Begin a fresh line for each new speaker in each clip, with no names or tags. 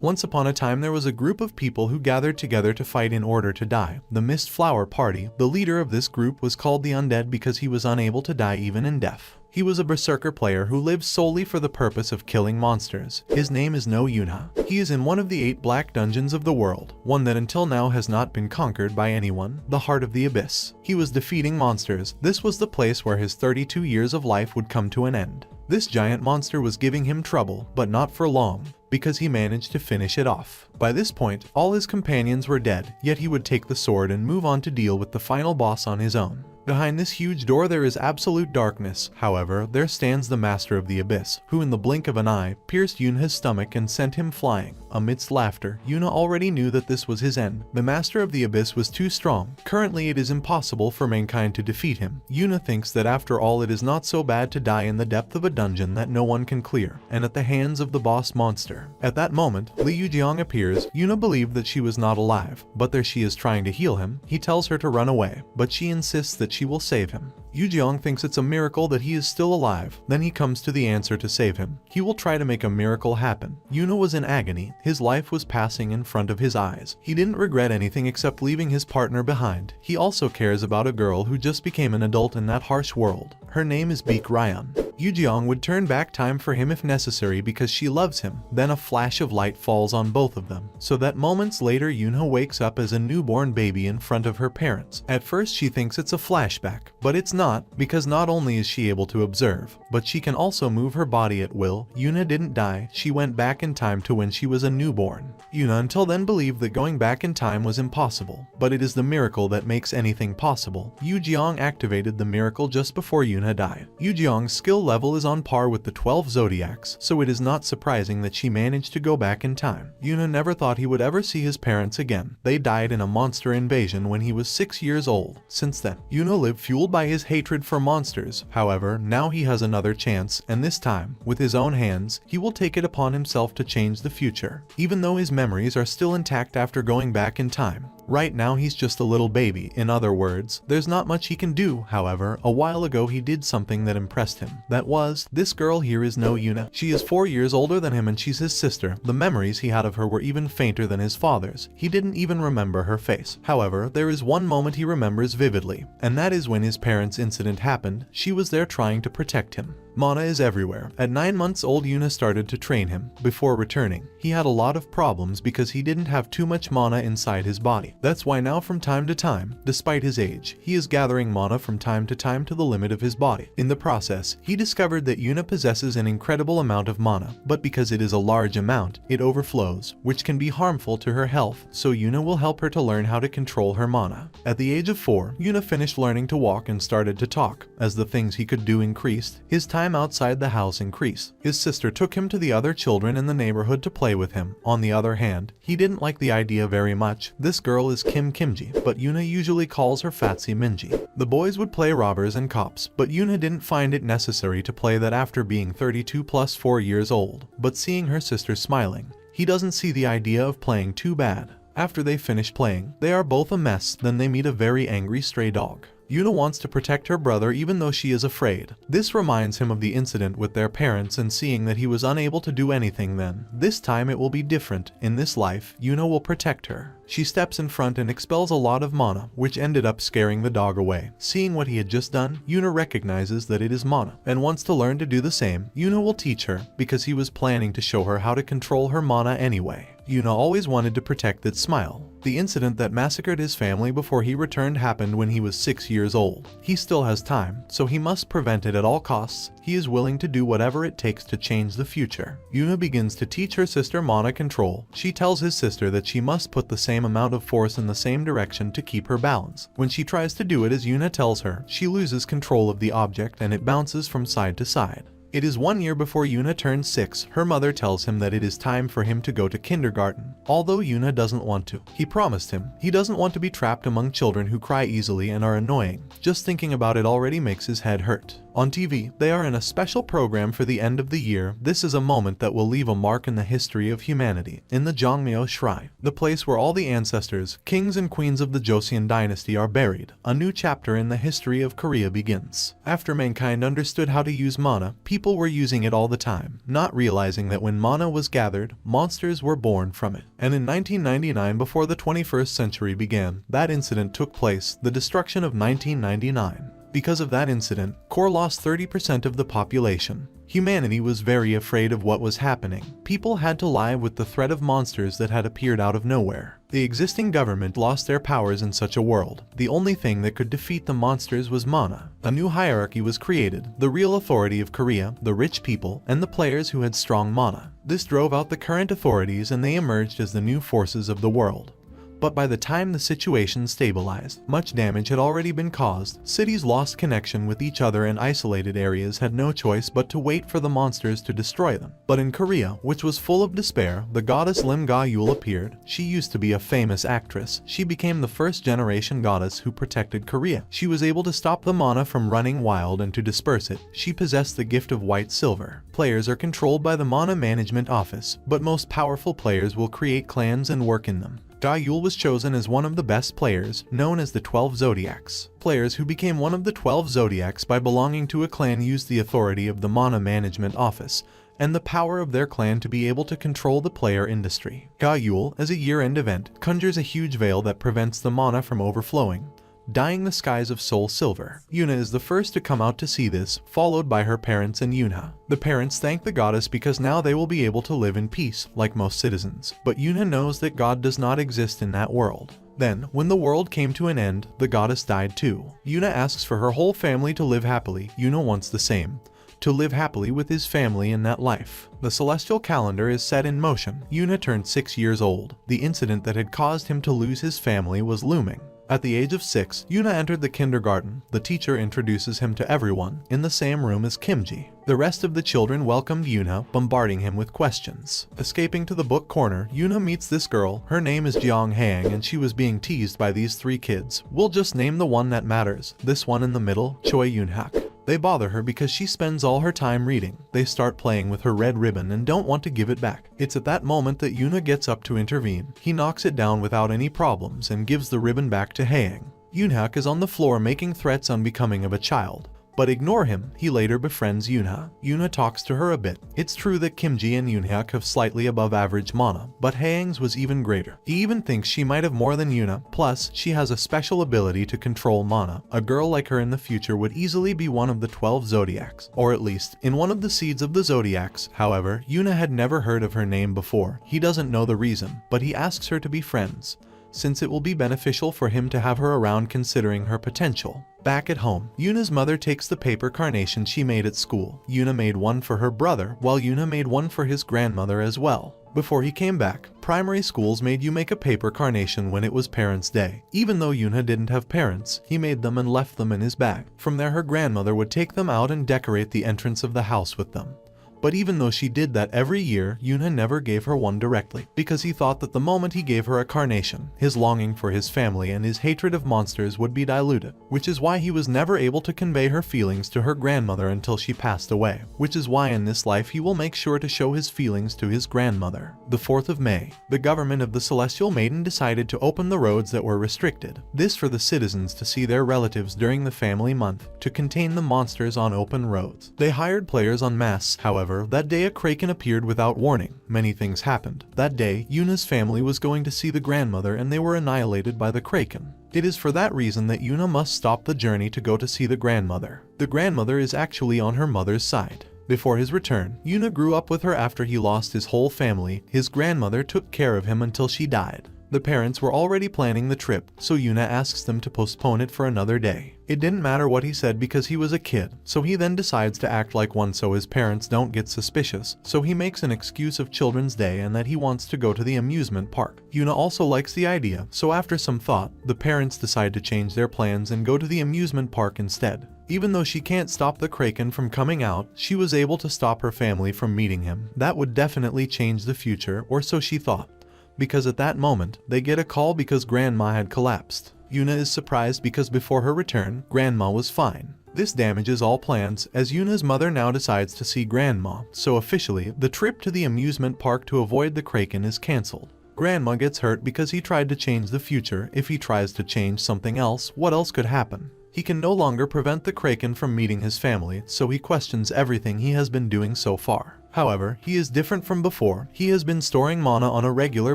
Once upon a time there was a group of people who gathered together to fight in order to die. The Mist Flower Party. The leader of this group was called the Undead because he was unable to die even in death. He was a berserker player who lived solely for the purpose of killing monsters. His name is No Yuna. He is in one of the 8 black dungeons of the world, one that until now has not been conquered by anyone, the Heart of the Abyss. He was defeating monsters. This was the place where his 32 years of life would come to an end. This giant monster was giving him trouble, but not for long, because he managed to finish it off. By this point, all his companions were dead, yet he would take the sword and move on to deal with the final boss on his own. Behind this huge door there is absolute darkness. However, there stands the Master of the Abyss, who in the blink of an eye pierced Yuna's stomach and sent him flying. Amidst laughter, Yuna already knew that this was his end. The Master of the Abyss was too strong. Currently it is impossible for mankind to defeat him. Yuna thinks that after all it is not so bad to die in the depth of a dungeon that no one can clear, and at the hands of the boss monster. At that moment, Li Yujiang appears. Yuna believed that she was not alive, but there she is trying to heal him. He tells her to run away, but she insists that she will save him. Yujiang thinks it's a miracle that he is still alive. Then he comes to the answer to save him. He will try to make a miracle happen. Yuna was in agony. His life was passing in front of his eyes. He didn't regret anything except leaving his partner behind. He also cares about a girl who just became an adult in that harsh world. Her name is Beek Ryan. Yujiang would turn back time for him if necessary because she loves him. Then a flash of light falls on both of them, so that moments later Yuna wakes up as a newborn baby in front of her parents. At first she thinks it's a flashback, but it's not, because not only is she able to observe, but she can also move her body at will. Yuna didn't die, she went back in time to when she was a newborn. Yuna until then believed that going back in time was impossible, but it is the miracle that makes anything possible. Yujiang activated the miracle just before Yuna died. Yujiang's skill level is on par with the 12 zodiacs, so it is not surprising that she managed to go back in time. Yuna never thought he would ever see his parents again. They died in a monster invasion when he was 6 years old. Since then, Yuna lived fueled by his hatred for monsters. However, now he has another chance, and this time, with his own hands, he will take it upon himself to change the future. Even though his memories are still intact after going back in time. Right now he's just a little baby. In other words, there's not much he can do. However, a while ago he did something that impressed him. That was, this girl here is No Yuna. She is 4 years older than him and she's his sister. The memories he had of her were even fainter than his father's. He didn't even remember her face. However, there is one moment he remembers vividly, and that is when his parents' incident happened. She was there trying to protect him. Mana is everywhere. At 9 months old, Yuna started to train him. Before returning, he had a lot of problems because he didn't have too much mana inside his body. That's why now from time to time, despite his age, he is gathering mana from time to time to the limit of his body. In the process, he discovered that Yuna possesses an incredible amount of mana, but because it is a large amount, it overflows, which can be harmful to her health, so Yuna will help her to learn how to control her mana. At the age of 4, Yuna finished learning to walk and started to talk. As the things he could do increased, his time outside the house increased. His sister took him to the other children in the neighborhood to play with him. On the other hand, he didn't like the idea very much. This girl is Kim Kimji, but Yuna usually calls her Fatsi Minji. The boys would play robbers and cops, but Yuna didn't find it necessary to play that after being 32 plus 4 years old. But seeing her sister smiling, he doesn't see the idea of playing too bad. After they finish playing, they are both a mess. Then they meet a very angry stray dog. Yuna wants to protect her brother even though she is afraid. This reminds him of the incident with their parents and seeing that he was unable to do anything then. This time it will be different. In this life, Yuna will protect her. She steps in front and expels a lot of mana, which ended up scaring the dog away. Seeing what he had just done, Yuna recognizes that it is mana, and wants to learn to do the same. Yuna will teach her, because he was planning to show her how to control her mana anyway. Yuna always wanted to protect that smile. The incident that massacred his family before he returned happened when he was 6 years old. He still has time, so he must prevent it at all costs. He is willing to do whatever it takes to change the future. Yuna begins to teach her sister mana control. She tells his sister that she must put the same amount of force in the same direction to keep her balance. When she tries to do it as Yuna tells her, she loses control of the object and it bounces from side to side. It is 1 year before Yuna turns 6. Her mother tells him that it is time for him to go to kindergarten, although Yuna doesn't want to. He promised him. He doesn't want to be trapped among children who cry easily and are annoying. Just thinking about it already makes his head hurt. On TV, they are in a special program for the end of the year. This is a moment that will leave a mark in the history of humanity. In the Jongmyo Shrine, the place where all the ancestors, kings and queens of the Joseon dynasty are buried, a new chapter in the history of Korea begins. After mankind understood how to use mana, people were using it all the time, not realizing that when mana was gathered, monsters were born from it. And in 1999, before the 21st century began, that incident took place, the destruction of 1999. Because of that incident, Kor lost 30% of the population. Humanity was very afraid of what was happening. People had to live with the threat of monsters that had appeared out of nowhere. The existing government lost their powers in such a world. The only thing that could defeat the monsters was mana. A new hierarchy was created, the real authority of Korea, the rich people, and the players who had strong mana. This drove out the current authorities and they emerged as the new forces of the world. But by the time the situation stabilized, much damage had already been caused, cities lost connection with each other and isolated areas had no choice but to wait for the monsters to destroy them. But in Korea, which was full of despair, the goddess Lim Ga-yul appeared. She used to be a famous actress. She became the first generation goddess who protected Korea. She was able to stop the mana from running wild and to disperse it. She possessed the gift of white silver. Players are controlled by the mana management office, but most powerful players will create clans and work in them. Ga-yul was chosen as one of the best players, known as the 12 Zodiacs. Players who became one of the 12 Zodiacs by belonging to a clan used the authority of the Mana Management Office and the power of their clan to be able to control the player industry. Ga-yul, as a year-end event, conjures a huge veil that prevents the mana from overflowing, dyeing the skies of soul silver. Yuna is the first to come out to see this, followed by her parents and Yunha. The parents thank the goddess because now they will be able to live in peace, like most citizens. But Yuna knows that God does not exist in that world. Then, when the world came to an end, the goddess died too. Yuna asks for her whole family to live happily. Yuna wants the same, to live happily with his family in that life. The celestial calendar is set in motion. Yuna turned 6 years old. The incident that had caused him to lose his family was looming. At the age of 6, Yuna entered the kindergarten. The teacher introduces him to everyone, in the same room as Kimji. The rest of the children welcomed Yuna, bombarding him with questions. Escaping to the book corner, Yuna meets this girl. Her name is Jeong Hang and she was being teased by these 3 kids. We'll just name the one that matters, this one in the middle, Choi Yoon-hak. They bother her because she spends all her time reading. They start playing with her red ribbon and don't want to give it back. It's at that moment that Yuna gets up to intervene. He knocks it down without any problems and gives the ribbon back to Haeng. Yoon-hak is on the floor making threats unbecoming of a child. But ignore him, he later befriends Yuna. Yuna talks to her a bit. It's true that Kimji and Yoon-hak have slightly above average mana, but Haeng's was even greater. He even thinks she might have more than Yuna, plus she has a special ability to control mana. A girl like her in the future would easily be one of the 12 Zodiacs, or at least in one of the seeds of the Zodiacs. However, Yuna had never heard of her name before. He doesn't know the reason, but he asks her to be friends, since it will be beneficial for him to have her around considering her potential. Back at home, Yuna's mother takes the paper carnation she made at school. Yuna made one for her brother, while Yuna made one for his grandmother as well. Before he came back, primary schools made you make a paper carnation when it was Parents' Day. Even though Yuna didn't have parents, he made them and left them in his bag. From there, her grandmother would take them out and decorate the entrance of the house with them. But even though she did that every year, Yuna never gave her one directly, because he thought that the moment he gave her a carnation, his longing for his family and his hatred of monsters would be diluted, which is why he was never able to convey her feelings to her grandmother until she passed away, which is why in this life he will make sure to show his feelings to his grandmother. The 4th of May, the government of the Celestial Maiden decided to open the roads that were restricted. This for the citizens to see their relatives during the family month, to contain the monsters on open roads. They hired players en masse. However, that day a kraken appeared without warning. Many things happened. That day, Yuna's family was going to see the grandmother and they were annihilated by the kraken. It is for that reason that Yuna must stop the journey to go to see the grandmother. The grandmother is actually on her mother's side. Before his return, Yuna grew up with her after he lost his whole family. His grandmother took care of him until she died. The parents were already planning the trip, so Yuna asks them to postpone it for another day. It didn't matter what he said because he was a kid, so he then decides to act like one so his parents don't get suspicious. So he makes an excuse of Children's Day and that he wants to go to the amusement park. Yuna also likes the idea, so after some thought, the parents decide to change their plans and go to the amusement park instead. Even though she can't stop the kraken from coming out, she was able to stop her family from meeting him. That would definitely change the future, or so she thought. Because at that moment, they get a call because Grandma had collapsed. Yuna is surprised because before her return, Grandma was fine. This damages all plans, as Yuna's mother now decides to see Grandma, so officially, the trip to the amusement park to avoid the Kraken is cancelled. Grandma gets hurt because he tried to change the future. If he tries to change something else, what else could happen? He can no longer prevent the Kraken from meeting his family, so he questions everything he has been doing so far. However, he is different from before. He has been storing mana on a regular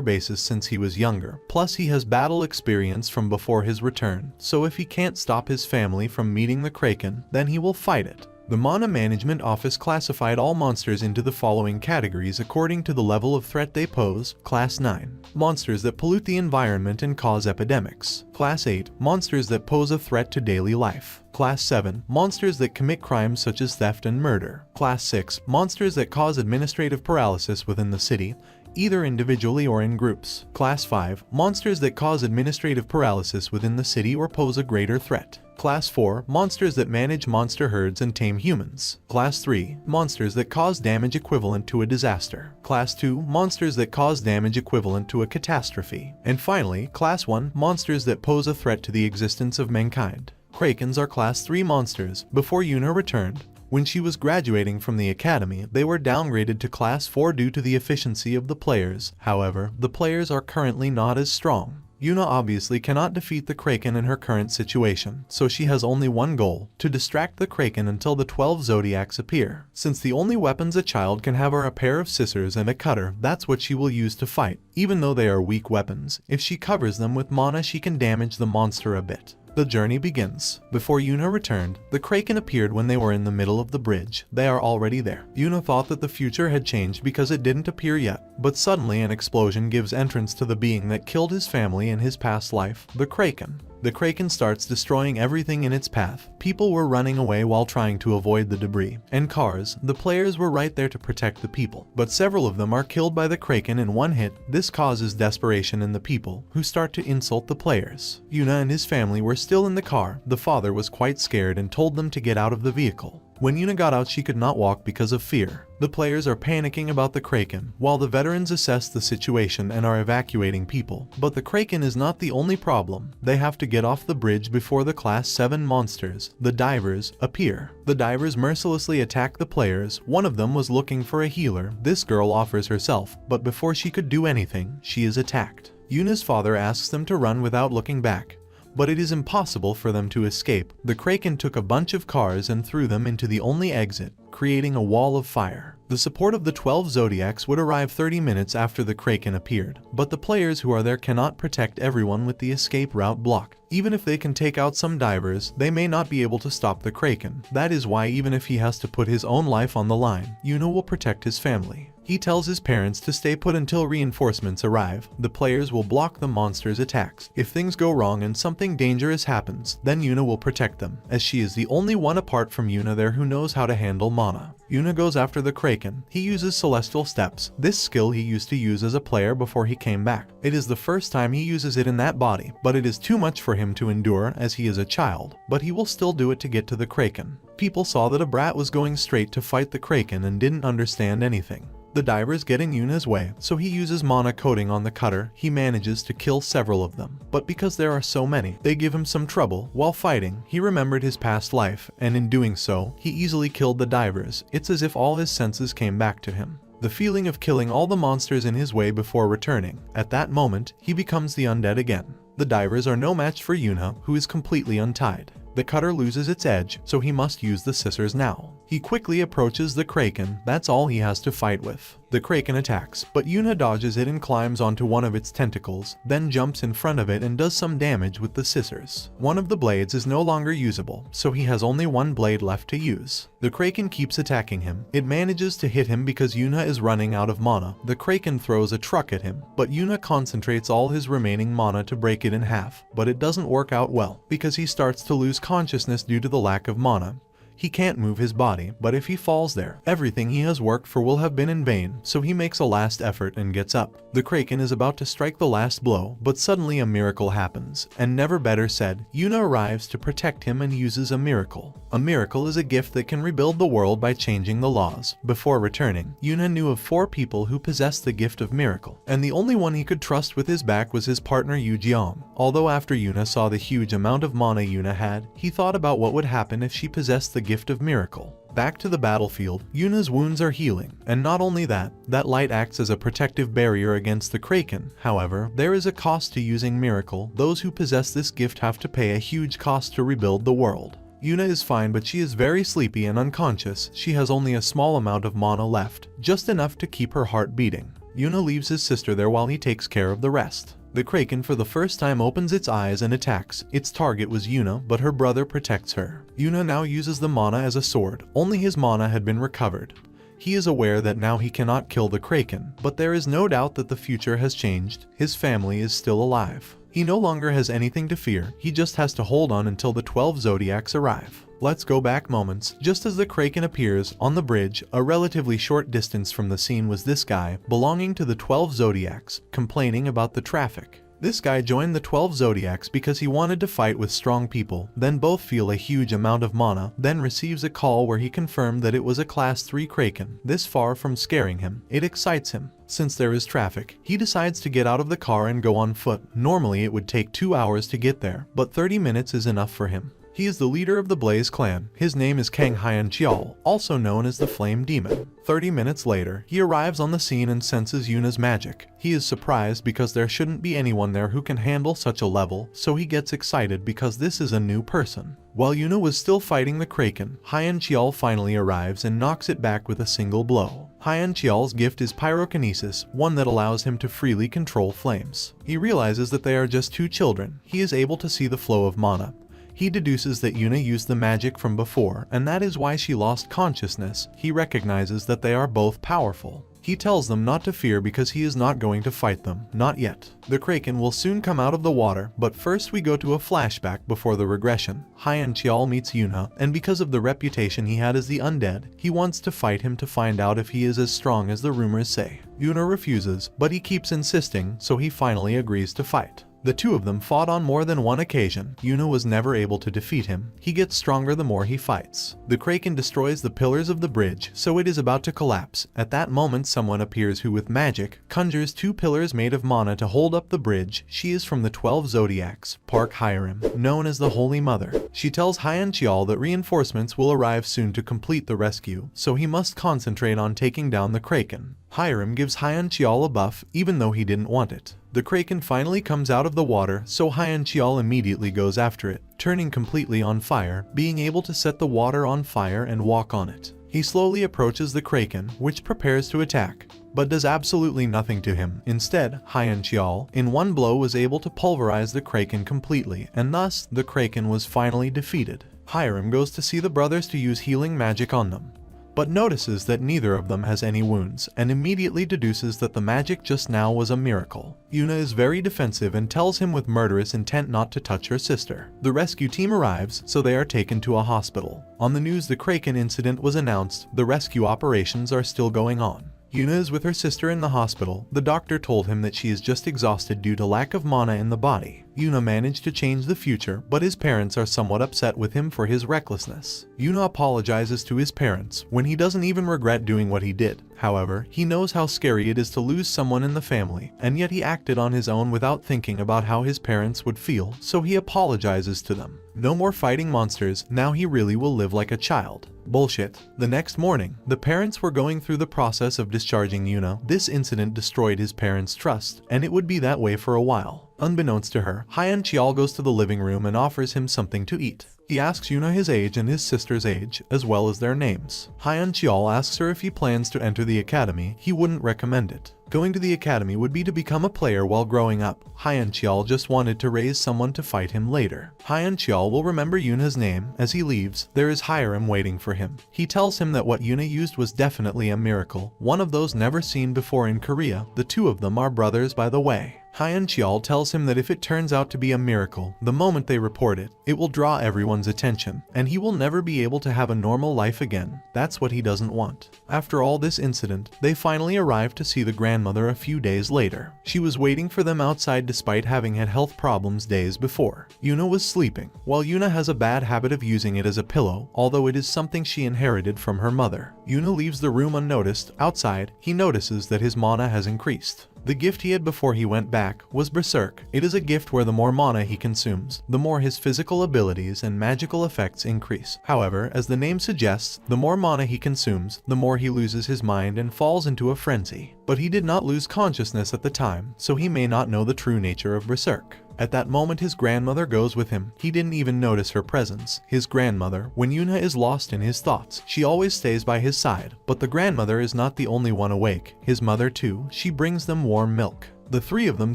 basis since he was younger, plus he has battle experience from before his return, so if he can't stop his family from meeting the Kraken, then he will fight it. The Mana Management Office classified all monsters into the following categories according to the level of threat they pose. Class 9. Monsters that pollute the environment and cause epidemics. Class 8. Monsters that pose a threat to daily life. Class 7. Monsters that commit crimes such as theft and murder. Class 6. Monsters that cause administrative paralysis within the city, either individually or in groups. Class 5. Monsters that cause administrative paralysis within the city or pose a greater threat. Class 4. Monsters that manage monster herds and tame humans. Class 3. Monsters that cause damage equivalent to a disaster. Class 2. Monsters that cause damage equivalent to a catastrophe. And finally, Class 1. Monsters that pose a threat to the existence of mankind. Krakens are Class 3 monsters. Before Yuna returned, when she was graduating from the academy, they were downgraded to Class 4 due to the efficiency of the players. However, the players are currently not as strong. Yuna obviously cannot defeat the Kraken in her current situation, so she has only one goal: to distract the Kraken until the 12 zodiacs appear. Since the only weapons a child can have are a pair of scissors and a cutter, that's what she will use to fight. Even though they are weak weapons, if she covers them with mana, she can damage the monster a bit. The journey begins. Before Yuna returned, the Kraken appeared when they were in the middle of the bridge. They are already there. Yuna thought that the future had changed because it didn't appear yet, but suddenly an explosion gives entrance to the being that killed his family in his past life, the Kraken. The Kraken starts destroying everything in its path. People were running away while trying to avoid the debris, and cars. The players were right there to protect the people, but several of them are killed by the Kraken in one hit. This causes desperation in the people, who start to insult the players. Yuna and his family were still in the car. The father was quite scared and told them to get out of the vehicle. When Yuna got out, she could not walk because of fear. The players are panicking about the Kraken, while the veterans assess the situation and are evacuating people. But the Kraken is not the only problem. They have to get off the bridge before the Class 7 monsters, the divers, appear. The divers mercilessly attack the players. One of them was looking for a healer. This girl offers herself, but before she could do anything, she is attacked. Yuna's father asks them to run without looking back, but it is impossible for them to escape. The Kraken took a bunch of cars and threw them into the only exit, creating a wall of fire. The support of the 12 zodiacs would arrive 30 minutes after the Kraken appeared, but the players who are there cannot protect everyone with the escape route blocked. Even if they can take out some divers, they may not be able to stop the Kraken. That is why even if he has to put his own life on the line, Yuna will protect his family. He tells his parents to stay put until reinforcements arrive. The players will block the monster's attacks. If things go wrong and something dangerous happens, then Yuna will protect them, as she is the only one apart from Yuna there who knows how to handle mana. Yuna goes after the Kraken. He uses Celestial Steps. This skill he used to use as a player before he came back. It is the first time he uses it in that body, but it is too much for him to endure as he is a child, but he will still do it to get to the Kraken. People saw that a brat was going straight to fight the Kraken and didn't understand anything. The divers get in Yuna's way, so he uses mana coating on the cutter. He manages to kill several of them, but because there are so many, they give him some trouble. While fighting, he remembered his past life, and in doing so, he easily killed the divers. It's as if all his senses came back to him. The feeling of killing all the monsters in his way before returning. At that moment, he becomes the undead again. The divers are no match for Yuna, who is completely untied. The cutter loses its edge, so he must use the scissors now. He quickly approaches the Kraken. That's all he has to fight with. The Kraken attacks, but Yuna dodges it and climbs onto one of its tentacles, then jumps in front of it and does some damage with the scissors. One of the blades is no longer usable, so he has only one blade left to use. The Kraken keeps attacking him. It manages to hit him because Yuna is running out of mana. The Kraken throws a truck at him, but Yuna concentrates all his remaining mana to break it in half, but it doesn't work out well, because he starts to lose consciousness due to the lack of mana. He can't move his body, but if he falls there, everything he has worked for will have been in vain, so he makes a last effort and gets up. The Kraken is about to strike the last blow, but suddenly a miracle happens, and never better said, Yuna arrives to protect him and uses a miracle. A miracle is a gift that can rebuild the world by changing the laws. Before returning, Yuna knew of 4 people who possessed the gift of miracle, and the only one he could trust with his back was his partner Yu Jiang. Although after Yuna saw the huge amount of mana Yuna had, he thought about what would happen if she possessed the gift of miracle. Back to the battlefield, Yuna's wounds are healing, and not only that light acts as a protective barrier against the Kraken. However, there is a cost to using miracle. Those who possess this gift have to pay a huge cost to rebuild the world. Yuna is fine, but she is very sleepy and unconscious. She has only a small amount of mana left, just enough to keep her heart beating. Yuna leaves his sister there while he takes care of the rest. The Kraken for the first time opens its eyes and attacks. Its target was Yuna, but her brother protects her. Yuna now uses the mana as a sword. Only his mana had been recovered. He is aware that now he cannot kill the Kraken, but there is no doubt that the future has changed. His family is still alive. He no longer has anything to fear. He just has to hold on until the 12 Zodiacs arrive. Let's go back moments. Just as the Kraken appears on the bridge, a relatively short distance from the scene was this guy, belonging to the 12 Zodiacs, complaining about the traffic. This guy joined the 12 Zodiacs because he wanted to fight with strong people, then both feel a huge amount of mana, then receives a call where he confirmed that it was a class 3 Kraken. This far from scaring him, it excites him. Since there is traffic, he decides to get out of the car and go on foot. Normally it would take 2 hours to get there, but 30 minutes is enough for him. He is the leader of the Blaze clan. His name is Kang Hyanchial, also known as the Flame Demon. 30 minutes later, he arrives on the scene and senses Yuna's magic. He is surprised because there shouldn't be anyone there who can handle such a level, so he gets excited because this is a new person. While Yuna was still fighting the Kraken, Hyanchial finally arrives and knocks it back with a single blow. Hyanchial's gift is pyrokinesis, one that allows him to freely control flames. He realizes that they are just 2 children. He is able to see the flow of mana. He deduces that Yuna used the magic from before, and that is why she lost consciousness. He recognizes that they are both powerful. He tells them not to fear because he is not going to fight them, not yet. The Kraken will soon come out of the water, but first we go to a flashback before the regression. Hyanchial meets Yuna, and because of the reputation he had as the undead, he wants to fight him to find out if he is as strong as the rumors say. Yuna refuses, but he keeps insisting, so he finally agrees to fight. The 2 of them fought on more than one occasion. Yuna was never able to defeat him. He gets stronger the more he fights. The Kraken destroys the pillars of the bridge, so it is about to collapse. At that moment someone appears who with magic conjures 2 pillars made of mana to hold up the bridge. She is from the 12 Zodiacs, Park Hyerim, known as the Holy Mother. She tells Hyanchial that reinforcements will arrive soon to complete the rescue, so he must concentrate on taking down the Kraken. Hyerim gives Hyanchial a buff, even though he didn't want it. The Kraken finally comes out of the water, so Hyanchial immediately goes after it, turning completely on fire, being able to set the water on fire and walk on it. He slowly approaches the Kraken, which prepares to attack, but does absolutely nothing to him. Instead, Hyanchial, in one blow, was able to pulverize the Kraken completely, and thus, the Kraken was finally defeated. Hyerim goes to see the brothers to use healing magic on them, but notices that neither of them has any wounds, and immediately deduces that the magic just now was a miracle. Yuna is very defensive and tells him with murderous intent not to touch her sister. The rescue team arrives, so they are taken to a hospital. On the news, the Kraken incident was announced. The rescue operations are still going on. Yuna is with her sister in the hospital. The doctor told him that she is just exhausted due to lack of mana in the body. Yuna managed to change the future, but his parents are somewhat upset with him for his recklessness. Yuna apologizes to his parents when he doesn't even regret doing what he did. However, he knows how scary it is to lose someone in the family, and yet he acted on his own without thinking about how his parents would feel, so he apologizes to them. No more fighting monsters, now he really will live like a child. Bullshit. The next morning, the parents were going through the process of discharging Yuna. This incident destroyed his parents' trust, and it would be that way for a while. Unbeknownst to her, Hyanchial goes to the living room and offers him something to eat. He asks Yuna his age and his sister's age, as well as their names. Hyanchial asks her if he plans to enter the academy. He wouldn't recommend it. Going to the academy would be to become a player while growing up. Hyun-cheol just wanted to raise someone to fight him later. Hyun-cheol will remember Yuna's name. As he leaves, there is Hiram waiting for him. He tells him that what Yuna used was definitely a miracle, one of those never seen before in Korea. The two of them are brothers, by the way. Hyun-cheol tells him that if it turns out to be a miracle, the moment they report it, it will draw everyone's attention, and he will never be able to have a normal life again. That's what he doesn't want. After all this incident, they finally arrive to see the grandmother a few days later. She was waiting for them outside despite having had health problems days before. Yuna was sleeping. While Yuna has a bad habit of using it as a pillow, although it is something she inherited from her mother. Yuna leaves the room unnoticed. Outside, he notices that his mana has increased. The gift he had before he went back was Berserk. It is a gift where the more mana he consumes, the more his physical abilities and magical effects increase. However, as the name suggests, the more mana he consumes, the more he loses his mind and falls into a frenzy. But he did not lose consciousness at the time, so he may not know the true nature of Berserk. At that moment his grandmother goes with him. He didn't even notice her presence. His grandmother, when Yuna is lost in his thoughts, she always stays by his side. But the grandmother is not the only one awake. His mother too. She brings them warm milk. The three of them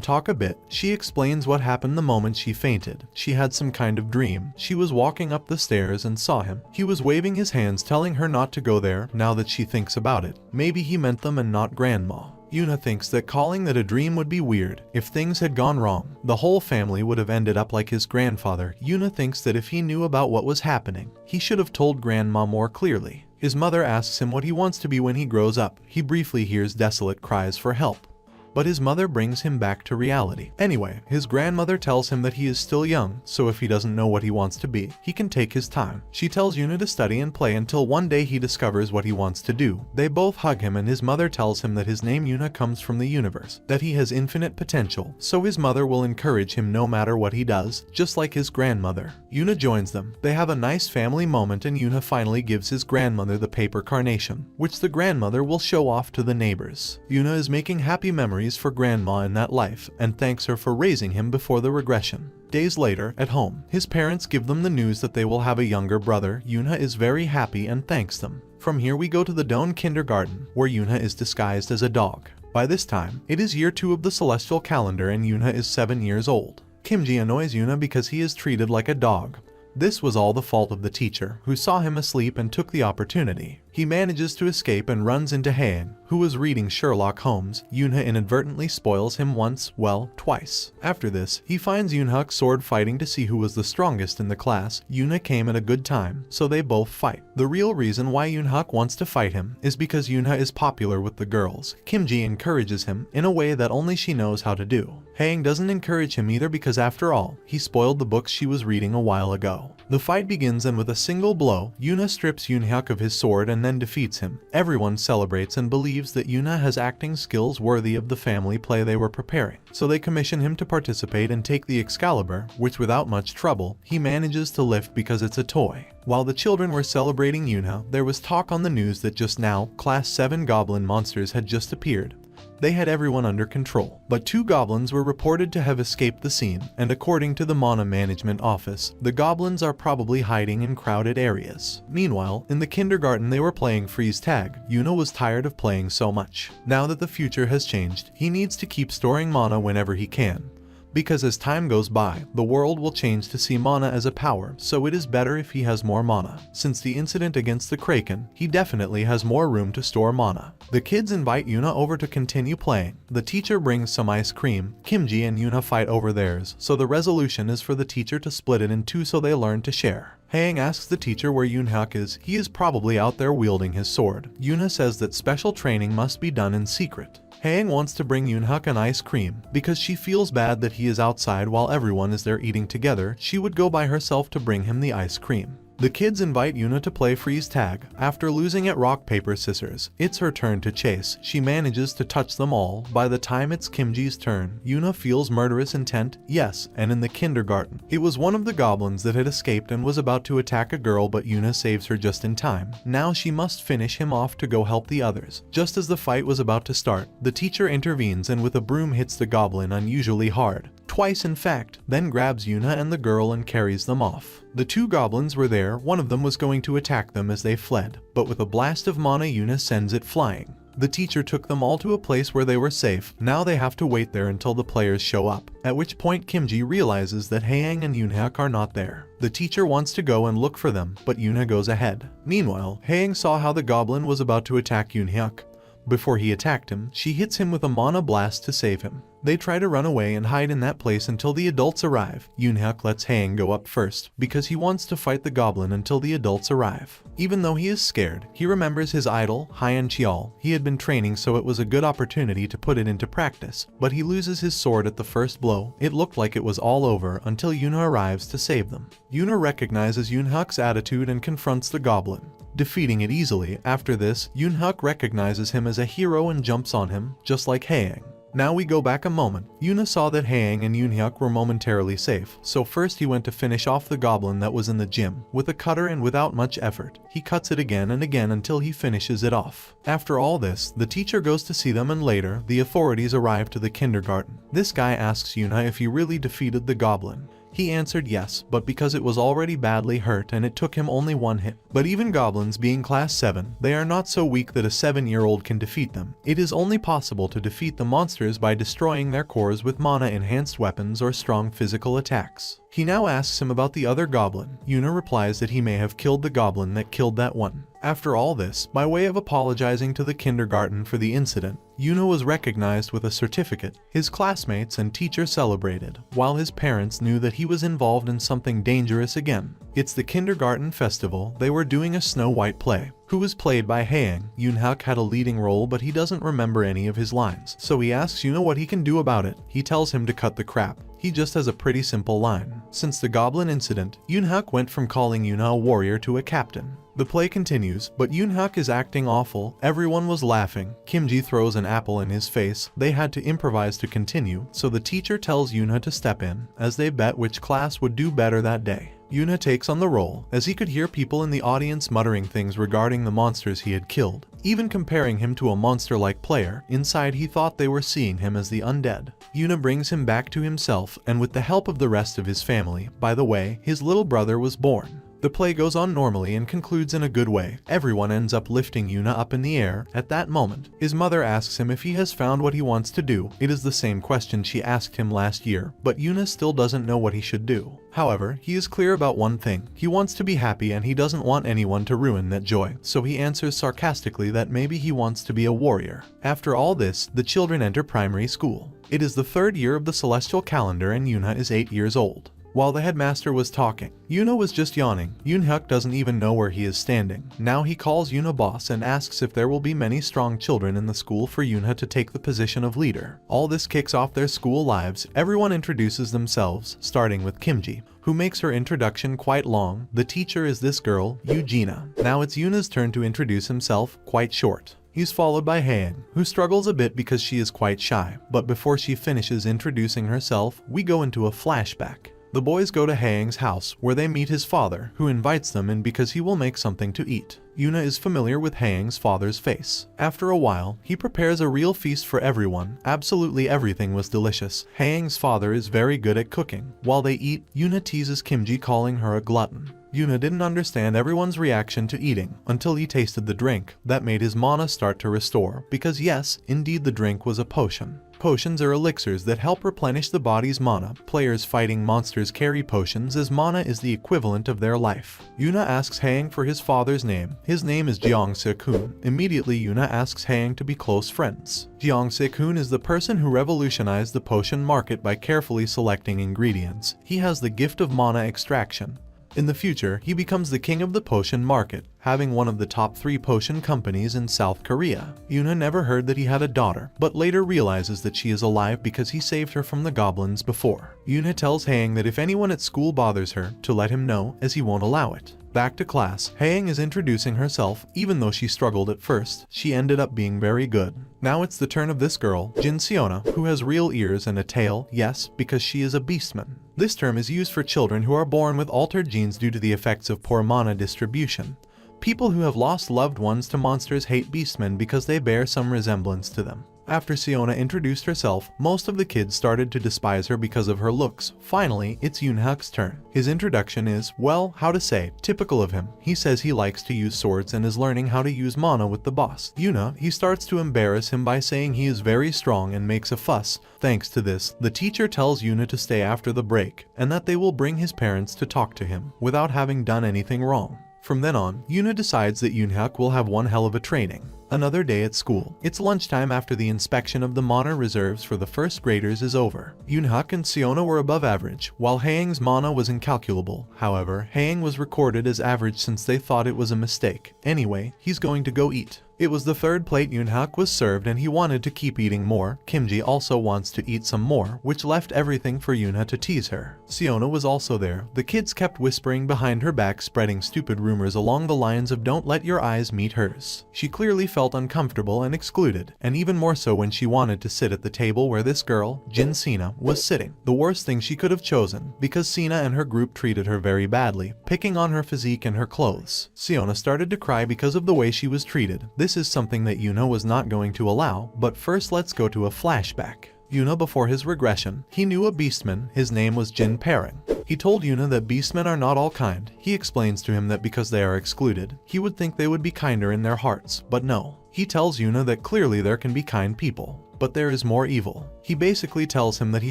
talk a bit. She explains what happened the moment she fainted. She had some kind of dream. She was walking up the stairs and saw him. He was waving his hands telling her not to go there. Now that she thinks about it, maybe he meant them and not grandma. Yuna thinks that calling that a dream would be weird. If things had gone wrong, the whole family would have ended up like his grandfather. Yuna thinks that if he knew about what was happening, he should have told grandma more clearly. His mother asks him what he wants to be when he grows up. He briefly hears desolate cries for help. But his mother brings him back to reality. Anyway, his grandmother tells him that he is still young, so if he doesn't know what he wants to be, he can take his time. She tells Yuna to study and play until one day he discovers what he wants to do. They both hug him and his mother tells him that his name Yuna comes from the universe, that he has infinite potential, so his mother will encourage him no matter what he does, just like his grandmother. Yuna joins them. They have a nice family moment and Yuna finally gives his grandmother the paper carnation, which the grandmother will show off to the neighbors. Yuna is making happy memories for grandma in that life and thanks her for raising him before the regression. Days later, at home, his parents give them the news that they will have a younger brother. Yuna is very happy and thanks them. From here we go to the Dawn kindergarten, where Yuna is disguised as a dog. By this time, it is year 2 of the celestial calendar and Yuna is 7 years old. Kimji annoys Yuna because he is treated like a dog. This was all the fault of the teacher, who saw him asleep and took the opportunity. He manages to escape and runs into Haein, who was reading Sherlock Holmes. Yuna inadvertently spoils him once, well, twice. After this, he finds Yoonhak sword fighting to see who was the strongest in the class. Yuna came at a good time, so they both fight. The real reason why Yoonhak wants to fight him is because Yuna is popular with the girls. Kimji encourages him in a way that only she knows how to do. Haein doesn't encourage him either because after all, he spoiled the books she was reading a while ago. The fight begins and with a single blow, Yuna strips Yoonhak of his sword and then defeats him. Everyone celebrates and believes that Yuna has acting skills worthy of the family play they were preparing, so they commission him to participate and take the Excalibur, which without much trouble, he manages to lift because it's a toy. While the children were celebrating Yuna, there was talk on the news that just now, Class 7 goblin monsters had just appeared. They had everyone under control, but 2 goblins were reported to have escaped the scene, and according to the Mana Management Office, the goblins are probably hiding in crowded areas. Meanwhile, in the kindergarten they were playing freeze tag. Yuna was tired of playing so much. Now that the future has changed, he needs to keep storing mana whenever he can. Because as time goes by, the world will change to see mana as a power, so it is better if he has more mana. Since the incident against the Kraken, he definitely has more room to store mana. The kids invite Yuna over to continue playing. The teacher brings some ice cream. Kimji and Yuna fight over theirs, so the resolution is for the teacher to split it in 2 so they learn to share. Haein asks the teacher where Yoonhak is. He is probably out there wielding his sword. Yuna says that special training must be done in secret. Haein wants to bring Yoonhak an ice cream because she feels bad that he is outside while everyone is there eating together. She would go by herself to bring him the ice cream. The kids invite Yuna to play freeze tag. After losing at rock, paper, scissors, it's her turn to chase. She manages to touch them all. By the time it's Kimji's turn, Yuna feels murderous intent. Yes, and in the kindergarten, it was one of the goblins that had escaped and was about to attack a girl, but Yuna saves her just in time. Now she must finish him off to go help the others. Just as the fight was about to start, the teacher intervenes and with a broom hits the goblin unusually hard. Twice in fact, then grabs Yuna and the girl and carries them off. The 2 goblins were there. One of them was going to attack them as they fled, but with a blast of mana Yuna sends it flying. The teacher took them all to a place where they were safe. Now they have to wait there until the players show up, at which point Kimji realizes that Haeng and Yoonhyuk are not there. The teacher wants to go and look for them, but Yoona goes ahead. Meanwhile, Haeng saw how the goblin was about to attack Yoonhyuk. Before he attacked him, she hits him with a mana blast to save him. They try to run away and hide in that place until the adults arrive. Yoonhyuk lets Haeng go up first, because he wants to fight the goblin until the adults arrive. Even though he is scared, he remembers his idol, Hyeon Cheol. He had been training, so it was a good opportunity to put it into practice, but he loses his sword at the first blow. It looked like it was all over until Yoona arrives to save them. Yoona recognizes Yoonhyuk's attitude and confronts the goblin, defeating it easily. After this, Yoonhyuk recognizes him as a hero and jumps on him, just like Haeng. Now we go back a moment. Yoona saw that Haeng and Yoonhyuk were momentarily safe, so first he went to finish off the goblin that was in the gym. With a cutter and without much effort, he cuts it again and again until he finishes it off. After all this, the teacher goes to see them, and later, the authorities arrive to the kindergarten. This guy asks Yoona if he really defeated the goblin. He answered yes, but because it was already badly hurt and it took him only one hit. But even goblins being class 7, they are not so weak that a 7-year-old can defeat them. It is only possible to defeat the monsters by destroying their cores with mana-enhanced weapons or strong physical attacks. He now asks him about the other goblin. Yoona replies that he may have killed the goblin that killed that one. After all this, by way of apologizing to the kindergarten for the incident, Yoona was recognized with a certificate. His classmates and teacher celebrated, while his parents knew that he was involved in something dangerous again. It's the kindergarten festival. They were doing a Snow White play, who was played by Haeng. Yoonhyuk had a leading role, but he doesn't remember any of his lines, so he asks Yoona what he can do about it. He tells him to cut the crap. He just has a pretty simple line. Since the goblin incident, Yoonhyuk went from calling Yoona a warrior to a captain. The play continues, but Yoonhyuk is acting awful. Everyone was laughing. Kimji throws an apple in his face. They had to improvise to continue, so the teacher tells Yoona to step in, as they bet which class would do better that day. Yoona takes on the role, as he could hear people in the audience muttering things regarding the monsters he had killed, even comparing him to a monster-like player. Inside, he thought they were seeing him as the undead. Yoona brings him back to himself, and with the help of the rest of his family. By the way, his little brother was born. The play goes on normally and concludes in a good way. Everyone ends up lifting Yoona up in the air. At that moment, his mother asks him if he has found what he wants to do. It is the same question she asked him last year, but Yoona still doesn't know what he should do. However, he is clear about one thing. He wants to be happy and he doesn't want anyone to ruin that joy, so he answers sarcastically that maybe he wants to be a warrior. After all this, the children enter primary school. It is the 3rd year of the celestial calendar and Yoona is 8 years old. While the headmaster was talking, Yoona was just yawning. Yoonhyuk doesn't even know where he is standing. Now he calls Yoona boss and asks if there will be many strong children in the school for Yoona to take the position of leader. All this kicks off their school lives. Everyone introduces themselves, starting with Kimji, who makes her introduction quite long. The teacher is this girl, Eugenia. Now it's Yoona's turn to introduce himself, quite short. He's followed by Haeng, who struggles a bit because she is quite shy. But before she finishes introducing herself, we go into a flashback. The boys go to Haeng's house, where they meet his father, who invites them in because he will make something to eat. Yoona is familiar with Haeng's father's face. After a while, he prepares a real feast for everyone. Absolutely everything was delicious. Haeng's father is very good at cooking. While they eat, Yoona teases Kimji, calling her a glutton. Yoona didn't understand everyone's reaction to eating until he tasted the drink. That made his mana start to restore, because yes, indeed the drink was a potion. Potions are elixirs that help replenish the body's mana. Players fighting monsters carry potions, as mana is the equivalent of their life. Yoona asks Haeng for his father's name. His name is Jeong-se-kun. Immediately Yoona asks Haeng to be close friends. Jeong-se-kun is the person who revolutionized the potion market by carefully selecting ingredients. He has the gift of mana extraction. In the future, he becomes the king of the potion market, having one of the top 3 potion companies in South Korea. Yoona never heard that he had a daughter, but later realizes that she is alive because he saved her from the goblins before. Yoona tells Haeng that if anyone at school bothers her, to let him know, as he won't allow it. Back to class, Haeng is introducing herself. Even though she struggled at first, she ended up being very good. Now it's the turn of this girl, Jin Seona, who has real ears and a tail, yes, because she is a beastman. This term is used for children who are born with altered genes due to the effects of poor mana distribution. People who have lost loved ones to monsters hate beastmen because they bear some resemblance to them. After Siona introduced herself, most of the kids started to despise her because of her looks. Finally, it's Yoonhak's turn. His introduction is, well, how to say, typical of him. He says he likes to use swords and is learning how to use mana with the boss. He starts to embarrass him by saying he is very strong and makes a fuss. Thanks to this, the teacher tells Yoona to stay after the break, and that they will bring his parents to talk to him, without having done anything wrong. From then on, Yoona decides that Yoonhak will have one hell of a training. Another day at school. It's lunchtime after the inspection of the mana reserves for the first graders is over. Yoonhak and Siona were above average, while Haeang's mana was incalculable. However, Haeang was recorded as average since they thought it was a mistake. Anyway, he's going to go eat. It was the third plate Yoonhak was served and he wanted to keep eating more. Kimji also wants to eat some more, which left everything for Yoona to tease her. Siona was also there. The kids kept whispering behind her back, spreading stupid rumors along the lines of don't let your eyes meet hers. She clearly felt uncomfortable and excluded, and even more so when she wanted to sit at the table where this girl, Jin Sina, was sitting. The worst thing she could have chosen, because Sina and her group treated her very badly, picking on her physique and her clothes. Siona started to cry because of the way she was treated. This is something that Yoona was not going to allow, but first let's go to a flashback. Yoona, before his regression, he knew a beastman. His name was Jin Parang. He told Yoona that beastmen are not all kind. He explains to him that because they are excluded, he would think they would be kinder in their hearts, but no. He tells Yoona that clearly there can be kind people, but there is more evil. He basically tells him that he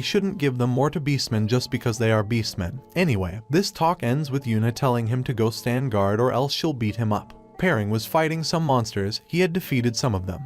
shouldn't give them more to beastmen just because they are beastmen. Anyway, this talk ends with Yoona telling him to go stand guard or else she'll beat him up. Parang was fighting some monsters. He had defeated some of them,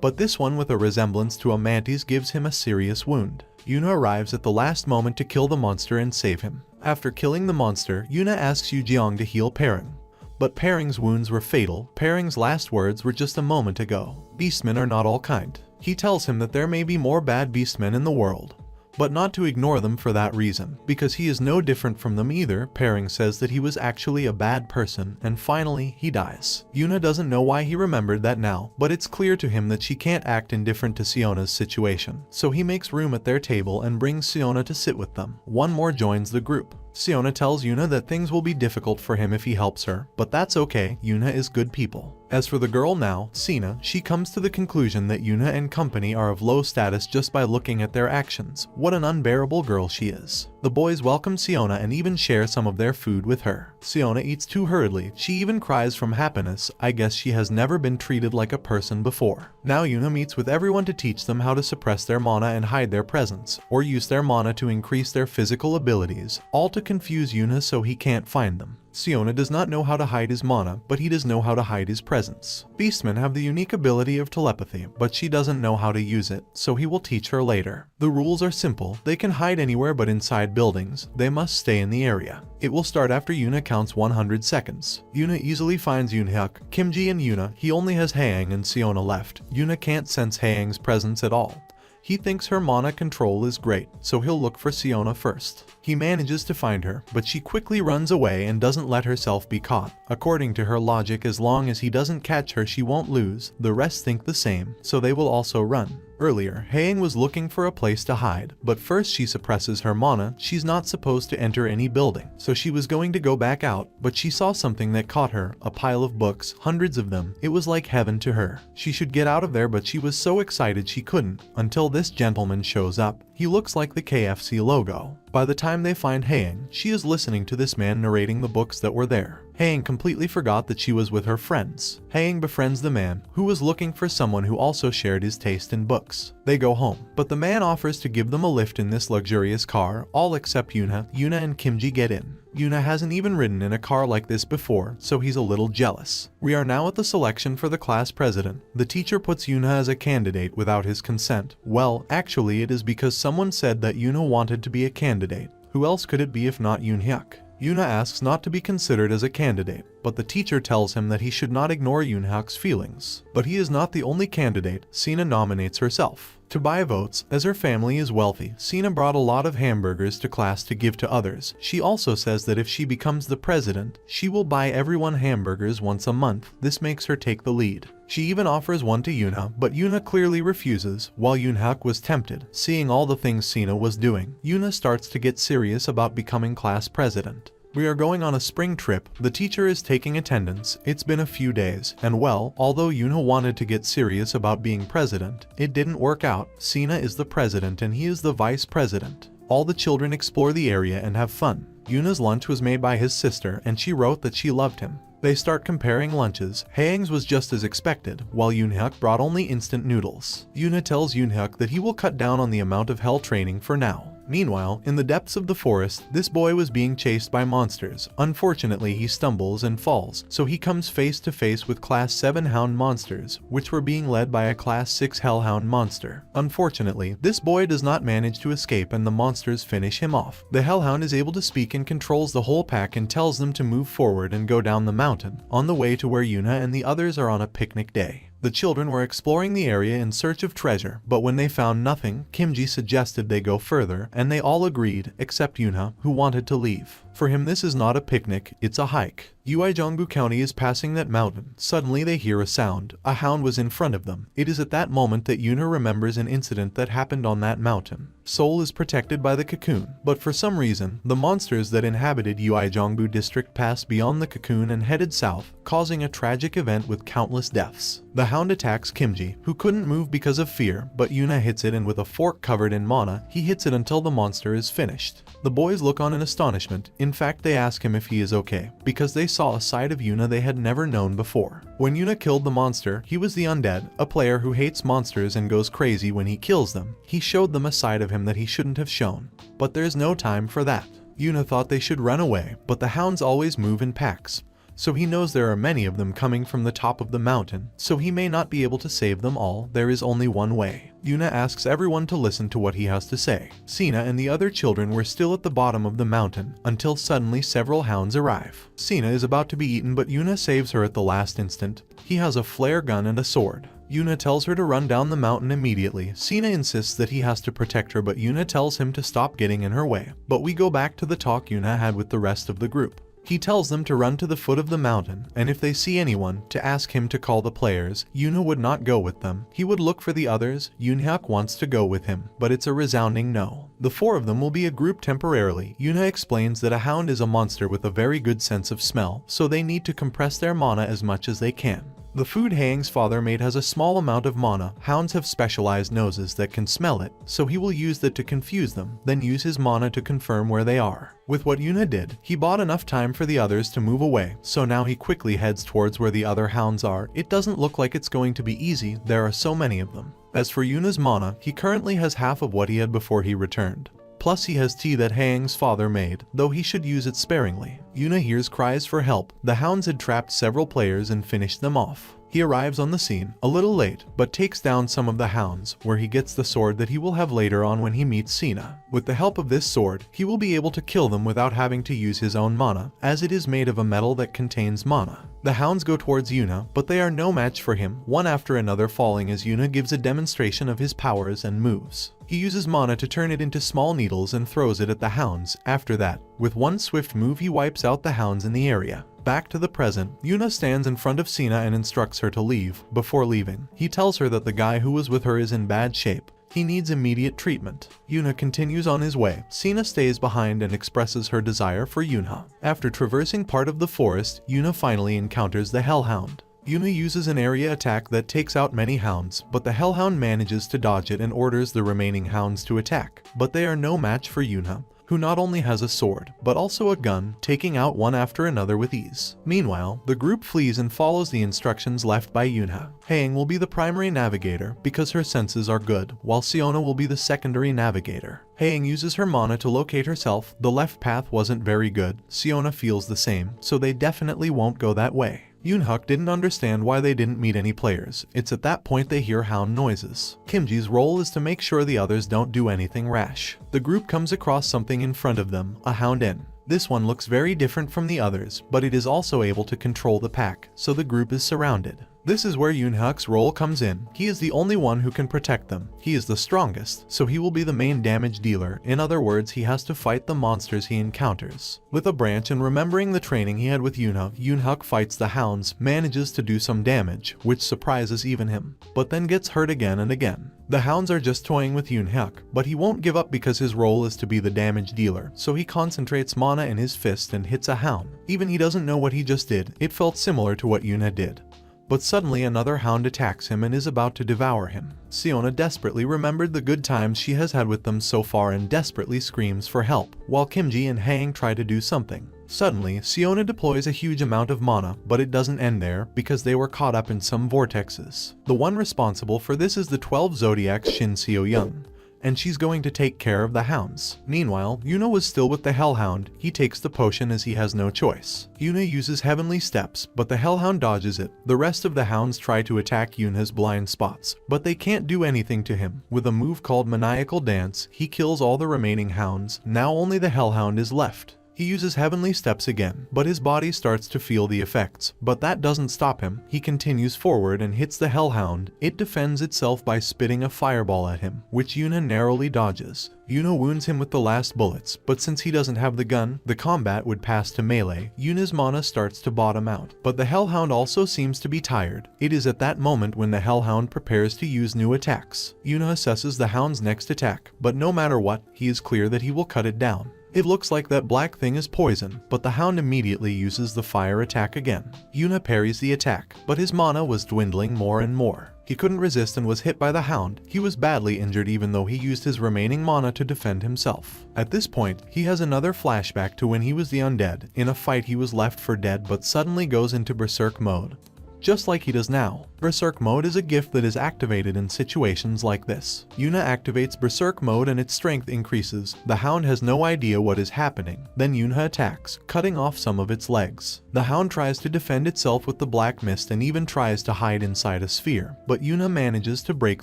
but this one with a resemblance to a mantis gives him a serious wound. Yoona arrives at the last moment to kill the monster and save him. After killing the monster, Yoona asks Yu Jiang to heal Parang, but Parang's wounds were fatal. Parang's last words were just a moment ago. Beastmen are not all kind. He tells him that there may be more bad beastmen in the world, but not to ignore them for that reason, because he is no different from them either. Parang says that he was actually a bad person, and finally, he dies. Yoona doesn't know why he remembered that now, but it's clear to him that she can't act indifferent to Siona's situation, so he makes room at their table and brings Siona to sit with them. One more joins the group. Siona tells Yoona that things will be difficult for him if he helps her, but that's okay. Yoona is good people. As for the girl now, Sina, she comes to the conclusion that Yoona and company are of low status just by looking at their actions. What an unbearable girl she is. The boys welcome Siona and even share some of their food with her. Siona eats too hurriedly. She even cries from happiness. I guess she has never been treated like a person before. Now Yoona meets with everyone to teach them how to suppress their mana and hide their presence, or use their mana to increase their physical abilities, all to confuse Yoona so he can't find them. Siona does not know how to hide his mana, but he does know how to hide his presence. Beastmen have the unique ability of telepathy, but she doesn't know how to use it, so he will teach her later. The rules are simple. They can hide anywhere but inside buildings. They must stay in the area. It will start after Yoona counts 100 seconds. Yoona easily finds Yoonhak, Kimji and Yoona. He only has Haeang and Siona left. Yoona can't sense Haeang's presence at all. He thinks her mana control is great, so he'll look for Siona first. He manages to find her, but she quickly runs away and doesn't let herself be caught. According to her logic, as long as he doesn't catch her, she won't lose. The rest think the same, so they will also run. Earlier, Haeang was looking for a place to hide, but first she suppresses her mana. She's not supposed to enter any building, so she was going to go back out, but she saw something that caught her, a pile of books, hundreds of them. It was like heaven to her. She should get out of there, but she was so excited she couldn't, until this gentleman shows up. He looks like the KFC logo. By the time they find Haeang, she is listening to this man narrating the books that were there. Haeang completely forgot that she was with her friends. Haeang befriends the man, who was looking for someone who also shared his taste in books. They go home, but the man offers to give them a lift in this luxurious car, all except Yoona. Yoona and Kimji get in. Yoona hasn't even ridden in a car like this before, so he's a little jealous. We are now at the selection for the class president. The teacher puts Yoona as a candidate without his consent. Well, actually it is because someone said that Yoona wanted to be a candidate. Who else could it be if not Yoonhyuk? Yoona asks not to be considered as a candidate, but the teacher tells him that he should not ignore Yoonhyuk's feelings. But he is not the only candidate. Sina nominates herself to buy votes, as her family is wealthy. Sina brought a lot of hamburgers to class to give to others. She also says that if she becomes the president, she will buy everyone hamburgers once a month. This makes her take the lead. She even offers one to Yoona, but Yoona clearly refuses, while Yoonhyuk was tempted. Seeing all the things Sina was doing, Yoona starts to get serious about becoming class president. We are going on a spring trip, the teacher is taking attendance, it's been a few days, and well, although Yuna wanted to get serious about being president, it didn't work out. Sina is the president and he is the vice president. All the children explore the area and have fun. Yuna's lunch was made by his sister and she wrote that she loved him. They start comparing lunches. Haeng's was just as expected, while Yoonhyuk brought only instant noodles. Yuna tells Yoonhyuk that he will cut down on the amount of hell training for now. Meanwhile, in the depths of the forest, this boy was being chased by monsters. Unfortunately, he stumbles and falls, so he comes face to face with Class 7 Hound monsters, which were being led by a Class 6 Hellhound monster. Unfortunately, this boy does not manage to escape and the monsters finish him off. The Hellhound is able to speak and controls the whole pack and tells them to move forward and go down the mountain, on the way to where Yuna and the others are on a picnic day. The children were exploring the area in search of treasure, but when they found nothing, Kimji suggested they go further, and they all agreed, except Yuna, who wanted to leave. For him this is not a picnic, it's a hike. Uijeongbu County is passing that mountain. Suddenly they hear a sound. A hound was in front of them. It is at that moment that Yuna remembers an incident that happened on that mountain. Seoul is protected by the cocoon, but for some reason, the monsters that inhabited Uijeongbu district passed beyond the cocoon and headed south, causing a tragic event with countless deaths. The hound attacks Kimji, who couldn't move because of fear, but Yuna hits it and with a fork covered in mana, he hits it until the monster is finished. The boys look on in astonishment. In fact, they ask him if he is okay, because they saw a side of Yuna they had never known before. When Yuna killed the monster, he was the undead, a player who hates monsters and goes crazy when he kills them. He showed them a side of him that he shouldn't have shown. But there's no time for that. Yuna thought they should run away, but the hounds always move in packs. So he knows there are many of them coming from the top of the mountain, so he may not be able to save them all. There is only one way. Yuna asks everyone to listen to what he has to say. Sina and the other children were still at the bottom of the mountain, until suddenly several hounds arrive. Sina is about to be eaten, but Yuna saves her at the last instant. He has a flare gun and a sword. Yuna tells her to run down the mountain immediately. Sina insists that he has to protect her, but Yuna tells him to stop getting in her way. But we go back to the talk Yuna had with the rest of the group. He tells them to run to the foot of the mountain, and if they see anyone, to ask him to call the players. Yuna would not go with them. He would look for the others. Yoonhyuk wants to go with him, but it's a resounding no. The four of them will be a group temporarily. Yuna explains that a hound is a monster with a very good sense of smell, so they need to compress their mana as much as they can. The food Haeng's father made has a small amount of mana. Hounds have specialized noses that can smell it, so he will use that to confuse them, then use his mana to confirm where they are. With what Yuna did, he bought enough time for the others to move away, so now he quickly heads towards where the other hounds are. It doesn't look like it's going to be easy, there are so many of them. As for Yuna's mana, he currently has half of what he had before he returned. Plus he has tea that Haeng's father made, though he should use it sparingly. Yuna hears cries for help. The hounds had trapped several players and finished them off. He arrives on the scene, a little late, but takes down some of the hounds, where he gets the sword that he will have later on when he meets Sina. With the help of this sword, he will be able to kill them without having to use his own mana, as it is made of a metal that contains mana. The hounds go towards Yuna, but they are no match for him, one after another falling as Yuna gives a demonstration of his powers and moves. He uses mana to turn it into small needles and throws it at the hounds. After that, with one swift move he wipes out the hounds in the area. Back to the present, Yuna stands in front of Sina and instructs her to leave. Before leaving, he tells her that the guy who was with her is in bad shape. He needs immediate treatment. Yuna continues on his way. Sina stays behind and expresses her desire for Yuna. After traversing part of the forest, Yuna finally encounters the Hellhound. Yuna uses an area attack that takes out many hounds, but the Hellhound manages to dodge it and orders the remaining hounds to attack. But they are no match for Yuna, who not only has a sword, but also a gun, taking out one after another with ease. Meanwhile, the group flees and follows the instructions left by Yuna. Haeng will be the primary navigator because her senses are good, while Siona will be the secondary navigator. Haeng uses her mana to locate herself. The left path wasn't very good. Siona feels the same, so they definitely won't go that way. Yoonhyuk didn't understand why they didn't meet any players. It's at that point they hear hound noises. Kimji's role is to make sure the others don't do anything rash. The group comes across something in front of them, a hound inn. This one looks very different from the others, but it is also able to control the pack, so the group is surrounded. This is where Yoonhak's role comes in. He is the only one who can protect them. He is the strongest, so he will be the main damage dealer. In other words, he has to fight the monsters he encounters. With a branch and remembering the training he had with Yoonhak, Yoonhak fights the hounds, manages to do some damage, which surprises even him, but then gets hurt again and again. The hounds are just toying with Yoonhak, but he won't give up because his role is to be the damage dealer, so he concentrates mana in his fist and hits a hound. Even he doesn't know what he just did, it felt similar to what Yoona did. But suddenly another hound attacks him and is about to devour him. Siona desperately remembered the good times she has had with them so far and desperately screams for help, while Kimji and Hang try to do something. Suddenly, Siona deploys a huge amount of mana, but it doesn't end there, because they were caught up in some vortexes. The one responsible for this is the 12 Zodiac's Shin Seo-young, and she's going to take care of the hounds. Meanwhile, Yuna was still with the Hellhound. He takes the potion as he has no choice. Yuna uses Heavenly Steps, but the Hellhound dodges it. The rest of the hounds try to attack Yuna's blind spots, but they can't do anything to him. With a move called Maniacal Dance, he kills all the remaining hounds. Now only the Hellhound is left. He uses Heavenly Steps again, but his body starts to feel the effects. But that doesn't stop him. He continues forward and hits the Hellhound. It defends itself by spitting a fireball at him, which Yuna narrowly dodges. Yuna wounds him with the last bullets, but since he doesn't have the gun, the combat would pass to melee. Yuna's mana starts to bottom out, but the Hellhound also seems to be tired. It is at that moment when the Hellhound prepares to use new attacks. Yuna assesses the hound's next attack, but no matter what, he is clear that he will cut it down. It looks like that black thing is poison, but the hound immediately uses the fire attack again. Yuna parries the attack, but his mana was dwindling more and more. He couldn't resist and was hit by the hound. He was badly injured even though he used his remaining mana to defend himself. At this point, he has another flashback to when he was the undead. In a fight he was left for dead but suddenly goes into berserk mode, just like he does now. Berserk mode is a gift that is activated in situations like this. Yuna activates Berserk mode and its strength increases. The hound has no idea what is happening. Then Yuna attacks, cutting off some of its legs. The hound tries to defend itself with the black mist and even tries to hide inside a sphere, but Yuna manages to break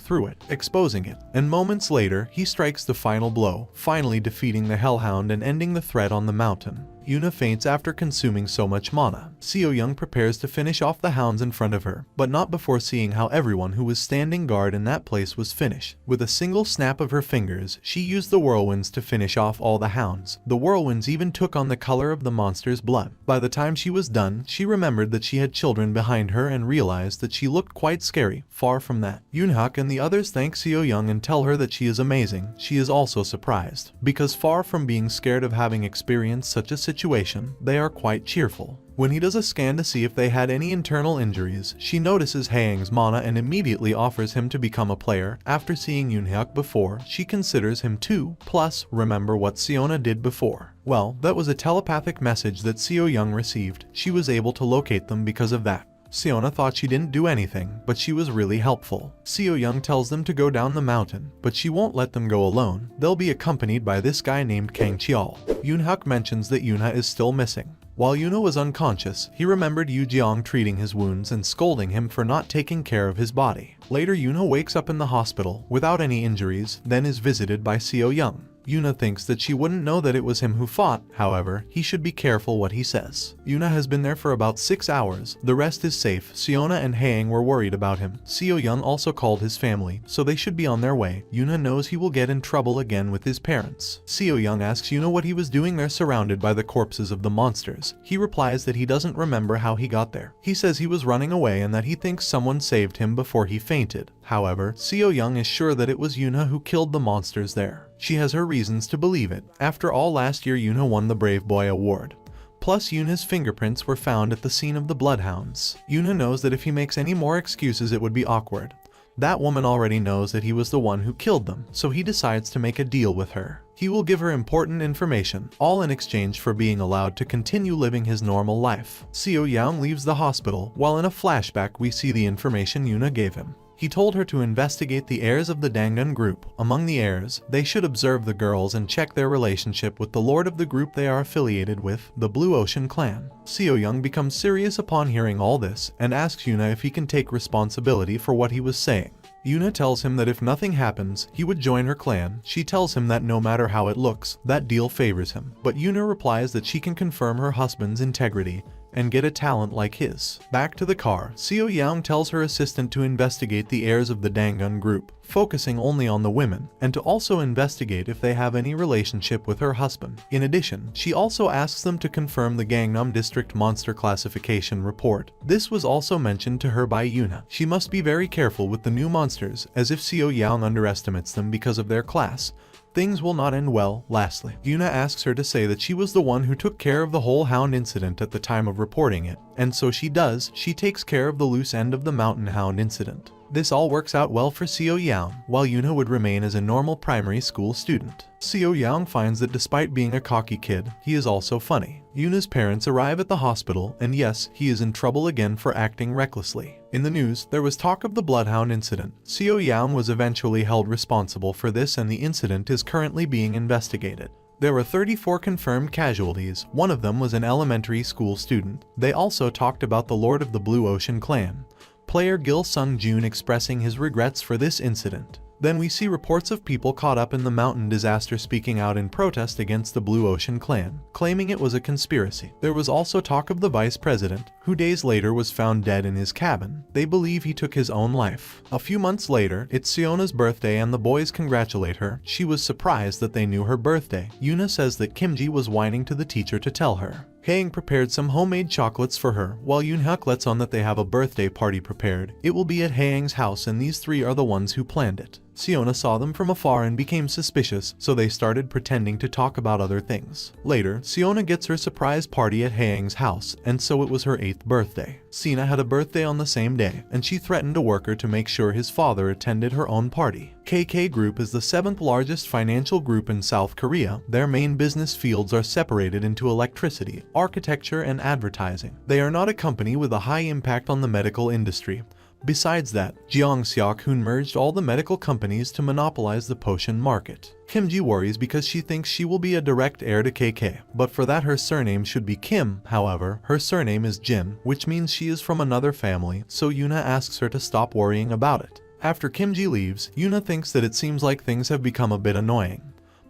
through it, exposing it. And moments later, he strikes the final blow, finally defeating the Hellhound and ending the threat on the mountain. Yuna faints after consuming so much mana. Seo-young prepares to finish off the hounds in front of her, but not before seeing how everyone who was standing guard in that place was finished. With a single snap of her fingers, she used the whirlwinds to finish off all the hounds. The whirlwinds even took on the color of the monster's blood. By the time she was done, she remembered that she had children behind her and realized that she looked quite scary. Far from that. Yoonhak and the others thank Seo-young and tell her that she is amazing. She is also surprised, because far from being scared of having experienced such a situation, they are quite cheerful. When he does a scan to see if they had any internal injuries, she notices Haeng's mana and immediately offers him to become a player. After seeing Yoonhyuk before, she considers him too. Plus, remember what Siona did before. Well, that was a telepathic message that Seo-young received. She was able to locate them because of that. Siona thought she didn't do anything, but she was really helpful. Seo-young tells them to go down the mountain, but she won't let them go alone. They'll be accompanied by this guy named Kang Cheol. Yoonhyuk mentions that Yuna is still missing. While Yuna was unconscious, he remembered Yu Jiang treating his wounds and scolding him for not taking care of his body. Later, Yuna wakes up in the hospital without any injuries, then is visited by Seo-young. Yuna thinks that she wouldn't know that it was him who fought. However, he should be careful what he says. Yuna has been there for about 6 hours. The rest is safe. Siona and Haeng were worried about him. Seo-young also called his family, so they should be on their way. Yuna knows he will get in trouble again with his parents. Seo-young asks Yuna what he was doing there surrounded by the corpses of the monsters. He replies that he doesn't remember how he got there. He says he was running away and that he thinks someone saved him before he fainted. However, Seo-young is sure that it was Yuna who killed the monsters there. She has her reasons to believe it. After all, last year Yuna won the Brave Boy award. Plus, Yuna's fingerprints were found at the scene of the bloodhounds. Yuna knows that if he makes any more excuses it would be awkward. That woman already knows that he was the one who killed them, so he decides to make a deal with her. He will give her important information, all in exchange for being allowed to continue living his normal life. Seo-young leaves the hospital, while in a flashback we see the information Yuna gave him. He told her to investigate the heirs of the Dangun group. Among the heirs, they should observe the girls and check their relationship with the lord of the group they are affiliated with, the Blue Ocean Clan. Seo-young becomes serious upon hearing all this and asks Yuna if he can take responsibility for what he was saying. Yuna tells him that if nothing happens, he would join her clan. She tells him that no matter how it looks, that deal favors him. But Yuna replies that she can confirm her husband's integrity and get a talent like his. Back to the car, Seo Yang tells her assistant to investigate the heirs of the Dangun group, focusing only on the women, and to also investigate if they have any relationship with her husband. In addition, she also asks them to confirm the Gangnam District Monster Classification report. This was also mentioned to her by Yuna. She must be very careful with the new monsters, as if Seo Yang underestimates them because of their class, things will not end well. Lastly, Yuna asks her to say that she was the one who took care of the whole hound incident at the time of reporting it, and so she does. She takes care of the loose end of the mountain hound incident. This all works out well for Seo Yang, while Yuna would remain as a normal primary school student. Seo Yang finds that despite being a cocky kid, he is also funny. Yuna's parents arrive at the hospital, and yes, he is in trouble again for acting recklessly. In the news, there was talk of the bloodhound incident. Seo Yang was eventually held responsible for this, and the incident is currently being investigated. There were 34 confirmed casualties. One of them was an elementary school student. They also talked about the Lord of the Blue Ocean clan, player Gil Sung-joon, expressing his regrets for this incident. Then we see reports of people caught up in the mountain disaster speaking out in protest against the Blue Ocean clan, claiming it was a conspiracy. There was also talk of the vice president, who days later was found dead in his cabin. They believe he took his own life. A few months later, it's Siona's birthday and the boys congratulate her. She was surprised that they knew her birthday. Yuna says that Kimji was whining to the teacher to tell her. Haeng prepared some homemade chocolates for her, while Yoonhak lets on that they have a birthday party prepared. It will be at Haeng's house, and these three are the ones who planned it. Siona saw them from afar and became suspicious, so they started pretending to talk about other things. Later, Siona gets her surprise party at Haeng's house, and so it was her 8th birthday. Sina had a birthday on the same day, and she threatened a worker to make sure his father attended her own party. KK Group is the 7th largest financial group in South Korea. Their main business fields are separated into electricity, architecture, and advertising. They are not a company with a high impact on the medical industry. Besides that, Jeong Seok-hoon merged all the medical companies to monopolize the potion market. Kimji worries because she thinks she will be a direct heir to KK, but for that her surname should be Kim. However, her surname is Jin, which means she is from another family, so Yuna asks her to stop worrying about it. After Kimji leaves, Yuna thinks that it seems like things have become a bit annoying.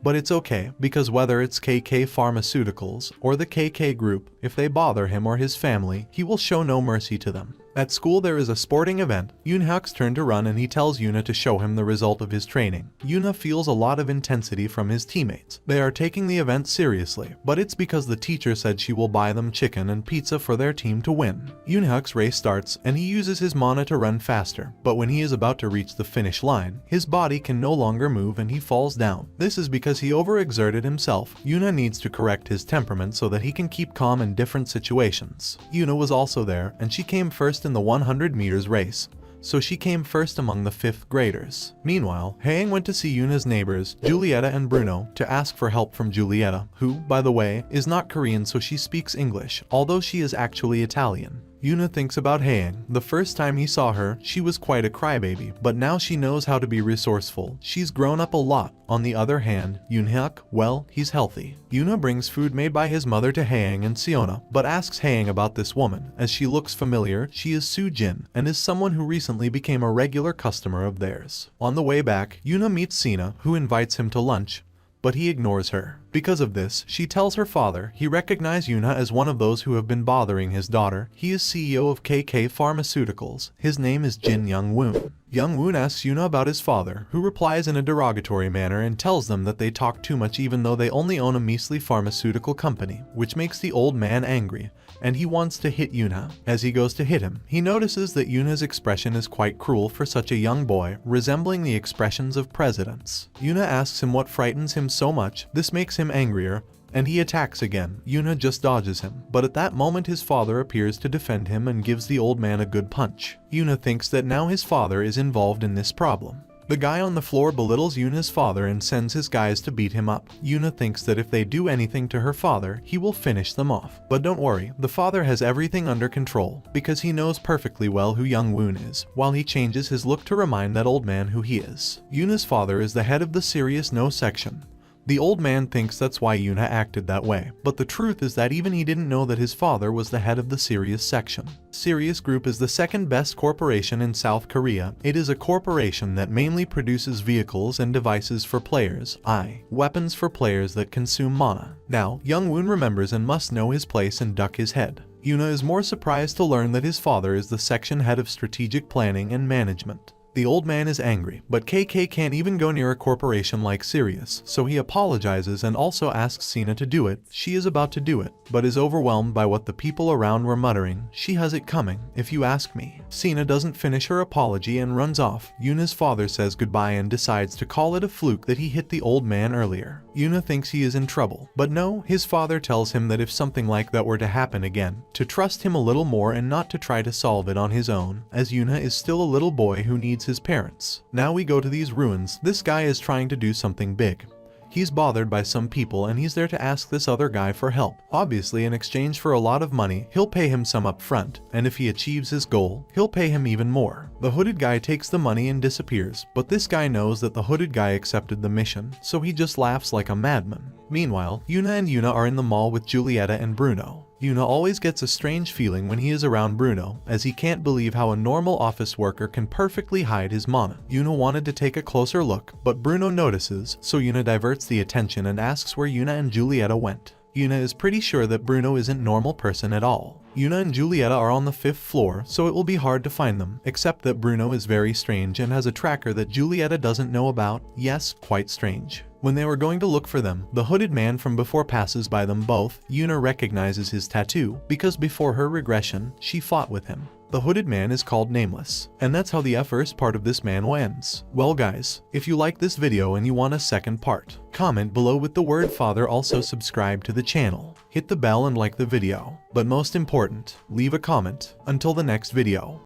But it's okay, because whether it's KK Pharmaceuticals or the KK Group, if they bother him or his family, he will show no mercy to them. At school there is a sporting event. Yoonhak's turn to run and he tells Yuna to show him the result of his training. Yuna feels a lot of intensity from his teammates. They are taking the event seriously, but it's because the teacher said she will buy them chicken and pizza for their team to win. Yoonhak's race starts and he uses his mana to run faster, but when he is about to reach the finish line, his body can no longer move and he falls down. This is because he overexerted himself. Yuna needs to correct his temperament so that he can keep calm in different situations. Yuna was also there and she came first in the 100 meters race, so she came first among the 5th graders. Meanwhile, Haeng went to see Yuna's neighbors, Julieta and Bruno, to ask for help from Julieta, who, by the way, is not Korean, so she speaks English, although she is actually Italian. Yuna thinks about Haeng. The first time he saw her, she was quite a crybaby, but now she knows how to be resourceful. She's grown up a lot. On the other hand, Yoonhak, well, he's healthy. Yuna brings food made by his mother to Haeng and Siona, but asks Haeng about this woman. As she looks familiar, she is Soo Jin, and is someone who recently became a regular customer of theirs. On the way back, Yuna meets Sina, who invites him to lunch, but he ignores her. Because of this, she tells her father he recognized Yuna as one of those who have been bothering his daughter. He is CEO of KK Pharmaceuticals. His name is Jin Young-woon. Young-woon asks Yuna about his father, who replies in a derogatory manner and tells them that they talk too much even though they only own a measly pharmaceutical company, which makes the old man angry, and he wants to hit Yuna. As he goes to hit him, he notices that Yuna's expression is quite cruel for such a young boy, resembling the expressions of presidents. Yuna asks him what frightens him so much. This makes him angrier, and he attacks again. Yuna just dodges him, but at that moment his father appears to defend him and gives the old man a good punch. Yuna thinks that now his father is involved in this problem. The guy on the floor belittles Yuna's father and sends his guys to beat him up. Yuna thinks that if they do anything to her father, he will finish them off. But don't worry, the father has everything under control, because he knows perfectly well who Young-woon is, while he changes his look to remind that old man who he is. Yuna's father is the head of the Serious No section. The old man thinks that's why Yuna acted that way, but the truth is that even he didn't know that his father was the head of the Sirius section. Sirius Group is the 2nd best corporation in South Korea. It is a corporation that mainly produces vehicles and devices for players, weapons for players that consume mana. Now, Young-woon remembers and must know his place and duck his head. Yuna is more surprised to learn that his father is the section head of strategic planning and management. The old man is angry, but KK can't even go near a corporation like Sirius, so he apologizes and also asks Sina to do it. She is about to do it, but is overwhelmed by what the people around were muttering. She has it coming, if you ask me. Sina doesn't finish her apology and runs off. Yuna's father says goodbye and decides to call it a fluke that he hit the old man earlier. Yuna thinks he is in trouble, but no, his father tells him that if something like that were to happen again, to trust him a little more and not to try to solve it on his own, as Yuna is still a little boy who needs his parents. Now we go to these ruins. This guy is trying to do something big. He's bothered by some people and he's there to ask this other guy for help. Obviously, in exchange for a lot of money, he'll pay him some up front, and if he achieves his goal, he'll pay him even more. The hooded guy takes the money and disappears, but this guy knows that the hooded guy accepted the mission, so he just laughs like a madman. Meanwhile, Yuna are in the mall with Julieta and Bruno. Yuna always gets a strange feeling when he is around Bruno, as he can't believe how a normal office worker can perfectly hide his mana. Yuna wanted to take a closer look, but Bruno notices, so Yuna diverts the attention and asks where Yuna and Julieta went. Yuna is pretty sure that Bruno isn't a normal person at all. Yuna and Julieta are on the 5th floor, so it will be hard to find them, except that Bruno is very strange and has a tracker that Julieta doesn't know about. Yes, quite strange. When they were going to look for them, the hooded man from before passes by them both. Yuna recognizes his tattoo, because before her regression, she fought with him. The hooded man is called Nameless, and that's how the first part of this manhwa ends. Well guys, if you like this video and you want a second part, comment below with the word father. Also subscribe to the channel, hit the bell and like the video. But most important, leave a comment. Until the next video.